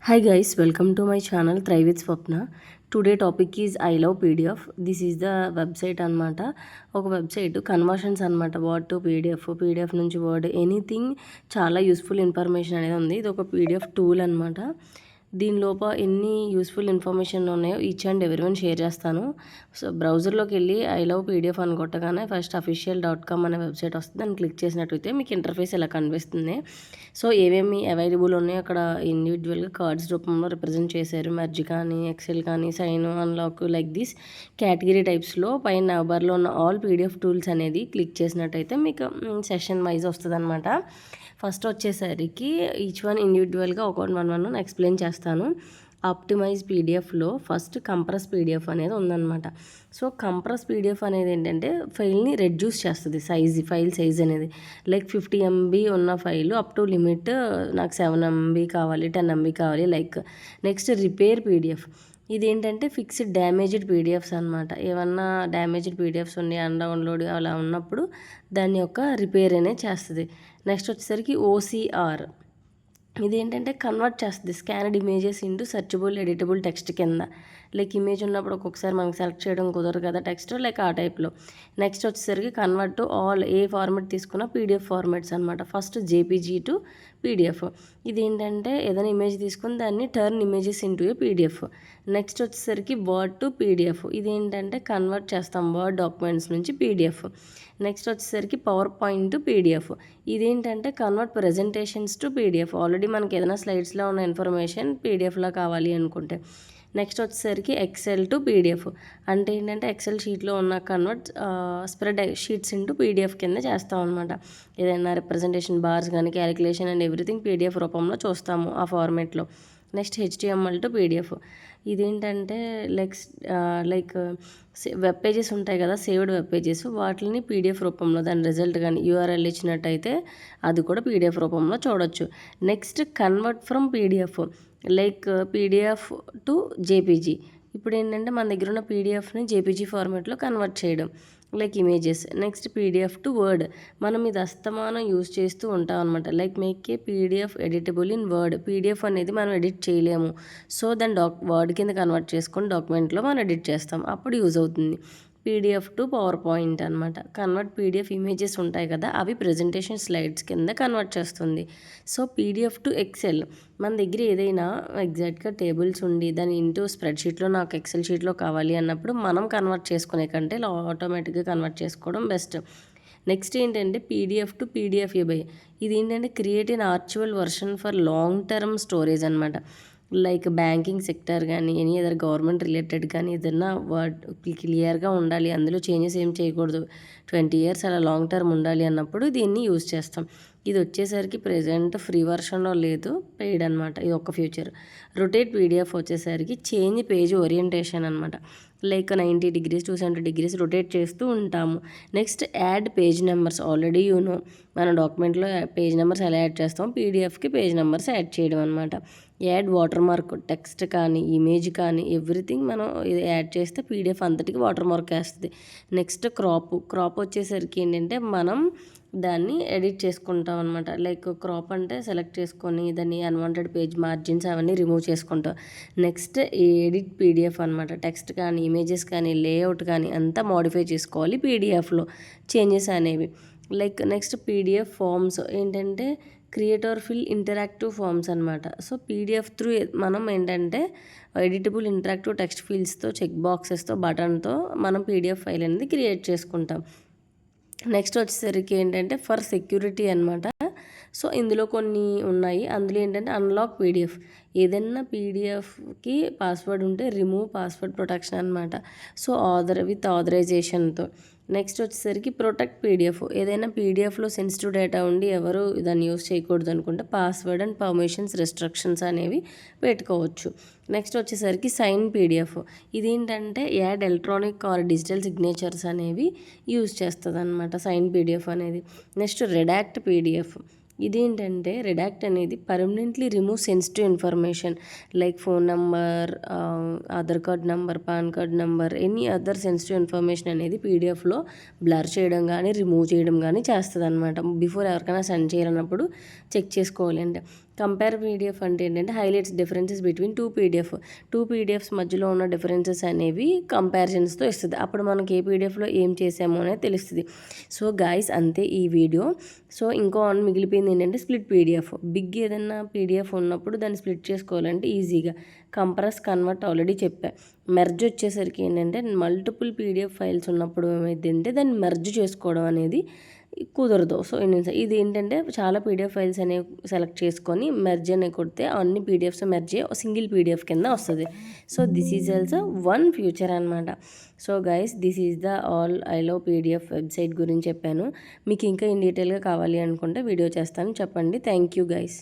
Hi guys, welcome to my channel Thrive with Swapna. Today topic is I love PDF. This is the website అనమాట. ఒక website conversions అనమాట. Word to PDF నుంచి word anything చాలా useful information అనేది ఉంది. ఇది ఒక PDF tool అనమాట. దీని లోపల ఎన్ని యూస్ఫుల్ ఇన్ఫర్మేషన్ ఉన్నాయో ఈచ్ అండ్ ఎవరీవన్ షేర్ చేస్తాను. సో బ్రౌజర్లోకి వెళ్ళి ఐ లవ్ పీడిఎఫ్ అని కొట్టగానే ఫస్ట్ official.com అనే వెబ్సైట్ వస్తుంది. దాన్ని క్లిక్ చేసినట్టయితే మీకు ఇంటర్ఫేస్ ఇలా కనిపిస్తుంది. సో ఏమేమి అవైలబుల్ ఉన్నాయో అక్కడ ఇండివిజువల్గా కార్డ్స్ రూపంలో రిప్రజెంట్ చేశారు. మెర్జ్ కానీ, ఎక్సెల్ కానీ, sign, unlock like this category టైప్స్లో పైన నవబర్లో ఉన్న ఆల్ పీడిఎఫ్ టూల్స్ అనేది క్లిక్ చేసినట్టయితే మీకు సెషన్ వైజ్ వస్తుంది అనమాట. ఫస్ట్ వచ్చేసరికి ఈచ్ వన్ ఇండివిజువల్గా వన్ ఎక్స్ప్లెయిన్ చేస్తాను. ఆప్టిమైజ్ పీడిఎఫ్లో ఫస్ట్ కంప్రెస్ పీడిఎఫ్ అనేది ఉందన్నమాట. సో కంప్రెస్ పీడిఎఫ్ అనేది ఏంటంటే ఫైల్ని రెడ్యూస్ చేస్తుంది, ఫైల్ సైజ్ అనేది. లైక్ 50 MB ఉన్న ఫైల్ అప్ టు లిమిట్ నాకు 7 MB కావాలి, 10 MB కావాలి లైక్. నెక్స్ట్ రిపేర్ పీడిఎఫ్, ఇది ఏంటంటే ఫిక్స్డ్ డ్యామేజ్డ్ పీడిఎఫ్స్ అనమాట. ఏమన్నా డ్యామేజ్డ్ పీడిఎఫ్స్ ఉన్నాయి అన్డౌన్లోడ్ అలా ఉన్నప్పుడు దాని యొక్క రిపేర్ అనేది చేస్తుంది. నెక్స్ట్ వచ్చేసరికి ఓసీఆర్, ఇది ఏంటంటే కన్వర్ట్ చేస్తుంది scanned images into searchable editable text కింద. లైక్ ఇమేజ్ ఉన్నప్పుడు ఒక్కొక్కసారి మనకు సెలెక్ట్ చేయడం కుదరదు కదా టెక్స్ట్, లైక్ ఆ టైప్లో. నెక్స్ట్ వచ్చేసరికి convert to all, A format తీసుకున్న పీడిఎఫ్ ఫార్మెట్స్ అనమాట. ఫస్ట్ జేపీజీ టు పీడిఎఫ్, ఇది ఏంటంటే ఏదైనా ఇమేజ్ తీసుకుని దాన్ని టర్న్ ఇమేజెస్ ఇంటూ ఏ పీడిఎఫ్. నెక్స్ట్ వచ్చేసరికి వర్డ్ టు పీడిఎఫ్, ఇది ఏంటంటే కన్వర్ట్ చేస్తాం వర్డ్ డాక్యుమెంట్స్ నుంచి పీడిఎఫ్. నెక్స్ట్ వచ్చేసరికి పవర్ పాయింట్ టు పీడిఎఫ్, ఇదేంటంటే convert presentations to PDF. Already మనకి ఏదైనా స్లైడ్స్లో ఉన్న ఇన్ఫర్మేషన్ పీడిఎఫ్లో కావాలి అనుకుంటే. నెక్స్ట్ వచ్చేసరికి ఎక్సెల్ టు పీడిఎఫ్, అంటే ఏంటంటే ఎక్సెల్ షీట్లో ఉన్న convert spread sheets into PDF కింద చేస్తాం అనమాట. ఏదైనా రిప్రజెంటేషన్ బార్స్ కానీ క్యాలిక్యులేషన్ అండ్ ఎవ్రీథింగ్ పీడిఎఫ్ రూపంలో చూస్తాము ఆ ఫార్మేట్లో. నెక్స్ట్ హెచ్టిఎంఎల్ టు పీడిఎఫ్, ఇదేంటంటే లైక్ వెబ్ పేజెస్ ఉంటాయి కదా, సేవ్డ్ వెబ్ పేజెస్, వాటిని పీడిఎఫ్ రూపంలో దాని రిజల్ట్ కానీ యూఆర్ఎల్ ఇచ్చినట్టయితే అది కూడా పీడిఎఫ్ రూపంలో చూడొచ్చు. Next convert from PDF, like PDF to JPG. ఇప్పుడు ఏంటంటే మన దగ్గర ఉన్న పీడిఎఫ్ని జేపీజీ ఫార్మేట్లో కన్వర్ట్ చేయడం like images. Next PDF to word, మనం ఇది అస్తమానం యూజ్ చేస్తూ ఉంటాం అనమాట. Like make a PDF editable in word, PDF అనేది మనం ఎడిట్ చేయలేము, సో దాన్ని వర్డ్ కింద కన్వర్ట్ చేసుకొని డాక్యుమెంట్లో మనం ఎడిట్ చేస్తాం, అప్పుడు యూజ్ అవుతుంది. పీడిఎఫ్ టు పవర్ పాయింట్ అనమాట. కన్వర్ట్ పీడిఎఫ్ ఇమేజెస్ ఉంటాయి కదా, అవి ప్రజెంటేషన్ స్లైడ్స్ కింద కన్వర్ట్ చేస్తుంది. సో పీడిఎఫ్ టు ఎక్సెల్, మన దగ్గర ఏదైనా ఎగ్జాక్ట్గా టేబుల్స్ ఉండి దాని ఇంటూ స్ప్రెడ్షీట్లో నాకు ఎక్సెల్ షీట్లో కావాలి అన్నప్పుడు మనం కన్వర్ట్ చేసుకునే కంటే ఇలా ఆటోమేటిక్గా కన్వర్ట్ చేసుకోవడం బెస్ట్. నెక్స్ట్ ఏంటంటే పీడిఎఫ్ టు పీడిఎఫ్ఏబై, ఇది ఏంటంటే create in archival version for long term storage అనమాట. లైక్ బ్యాంకింగ్ సెక్టర్ కానీ ఎనీ అదర్ గవర్నమెంట్ రిలేటెడ్ కానీ ఏదైనా వర్డ్ క్లియర్గా ఉండాలి, అందులో చేంజెస్ ఏం చేయకూడదు, 20 years అలా లాంగ్ టర్మ్ ఉండాలి అన్నప్పుడు దీన్ని యూజ్ చేస్తాం. ఇది వచ్చేసరికి ప్రెజెంట్ ఫ్రీ వర్షన్లో లేదు, పెయిడ్ అనమాట. ఇది ఒక ఫ్యూచర్. రొటేట్ పీడిఎఫ్ వచ్చేసరికి చేంజ్ పేజ్ ఓరియంటేషన్ అనమాట. లైక్ 90 degrees 270 degrees రొటేట్ చేస్తూ ఉంటాము. Next add page numbers, already మన డాక్యుమెంట్లో పేజ్ నెంబర్స్ ఎలా యాడ్ చేస్తాం, పీడిఎఫ్కి పేజ్ నెంబర్స్ యాడ్ చేయడం అనమాట. యాడ్ వాటర్ మార్క్, టెక్స్ట్ కానీ ఇమేజ్ కానీ ఎవ్రీథింగ్ మనం ఇది యాడ్ చేస్తే పీడిఎఫ్ అంతటికి వాటర్ మార్క్ వేస్తుంది. నెక్స్ట్ క్రాప్ వచ్చేసరికి ఏంటంటే మనం దాన్ని ఎడిట్ చేసుకుంటాం అనమాట. లైక్ క్రాప్ అంటే సెలెక్ట్ చేసుకొని దాన్ని అన్వాంటెడ్ పేజ్ మార్జిన్స్ అవన్నీ రిమూవ్ చేసుకుంటాం. నెక్స్ట్ ఎడిట్ పీడిఎఫ్ అనమాట. టెక్స్ట్ కానీ ఇమేజెస్ కానీ లేఅవుట్ కానీ అంతా మోడిఫై చేసుకోవాలి పీడిఎఫ్లో చేంజెస్ అనేవి. లైక్ నెక్స్ట్ పీడిఎఫ్ ఫామ్స్ ఏంటంటే create are fill interactive forms అనమాట. సో పీడిఎఫ్ త్రూ మనం ఏంటంటే ఎడిటబుల్ ఇంటరాక్టివ్ టెక్స్ట్ ఫీల్డ్స్తో చెక్ బాక్సెస్తో బటన్తో మనం పీడిఎఫ్ ఫైల్ అనేది క్రియేట్ చేసుకుంటాం. నెక్స్ట్ వచ్చేసరికి ఏంటంటే ఫర్ సెక్యూరిటీ అనమాట. సో ఇందులో కొన్ని ఉన్నాయి, అందులో ఏంటంటే అన్లాక్ పీడిఎఫ్, ఏదైనా పీడిఎఫ్కి పాస్వర్డ్ ఉంటే రిమూవ్ పాస్వర్డ్ ప్రొటెక్షన్ అనమాట. సో విత్ ఆథరైజేషన్తో. నెక్స్ట్ వచ్చేసరికి ప్రొటెక్ట్ పీడిఎఫ్, ఏదైనా పీడిఎఫ్లో సెన్సిటివ్ డేటా ఉండి ఎవరు దాన్ని యూస్ చేయకూడదు అనుకుంటే పాస్వర్డ్ అండ్ పర్మిషన్స్ రెస్ట్రిక్షన్స్ అనేవి పెట్టుకోవచ్చు. నెక్స్ట్ వచ్చేసరికి సైన్ పీడిఎఫ్, ఇదేంటంటే add electronic or digital signatures అనేవి యూజ్ చేస్తుంది అనమాట సైన్ పీడిఎఫ్ అనేది. నెక్స్ట్ రెడాక్ట్ పీడిఎఫ్, ఇదేంటంటే రెడాక్ట్ అనేది permanently remove sensitive information like phone number, Aadhaar card number, PAN card number, any other sensitive information అనేది పీడిఎఫ్లో బ్లర్ చేయడం కానీ రిమూవ్ చేయడం కానీ చేస్తుంది అనమాట. బిఫోర్ ఎవరికైనా సెండ్ చేయాలన్నప్పుడు చెక్ చేసుకోవాలి అంటే. కంపేర్ పీడిఎఫ్ అంటే ఏంటంటే highlights differences between two PDFs మధ్యలో ఉన్న డిఫరెన్సెస్ అనేవి కంపారిజన్స్తో ఇస్తుంది. అప్పుడు మనకి ఏ పీడిఎఫ్లో ఏం చేసామో అనేది తెలుస్తుంది. సో గాయస్ అంతే ఈ వీడియో. సో ఇంకో మిగిలిపోయింది ఏంటంటే స్ప్లిట్ పీడిఎఫ్. బిగ్ ఏదైనా పీడిఎఫ్ ఉన్నప్పుడు దాన్ని స్ప్లిట్ చేసుకోవాలంటే ఈజీగా కంప్రెస్ కన్వర్ట్ ఆల్రెడీ చెప్పా. మెర్జ్ వచ్చేసరికి ఏంటంటే మల్టిపుల్ పీడిఎఫ్ ఫైల్స్ ఉన్నప్పుడు ఏమైందంటే దాన్ని మెర్జ్ చేసుకోవడం అనేది కుదరదు. సో ఇది ఏంటంటే చాలా పీడిఎఫ్ ఫైల్స్ అనేవి సెలెక్ట్ చేసుకొని మెర్జ్ అని కొడితే అన్ని పీడిఎఫ్స్ మెర్జ్ అయ్యి సింగిల్ పీడిఎఫ్ కింద వస్తుంది. So this is also one feature అనమాట. So guys this is the all I love PDF website గురించి చెప్పాను. మీకు ఇంకా ఇన్ డీటెయిల్గా కావాలి అనుకుంటే వీడియో చేస్తాను, చెప్పండి. Thank you guys.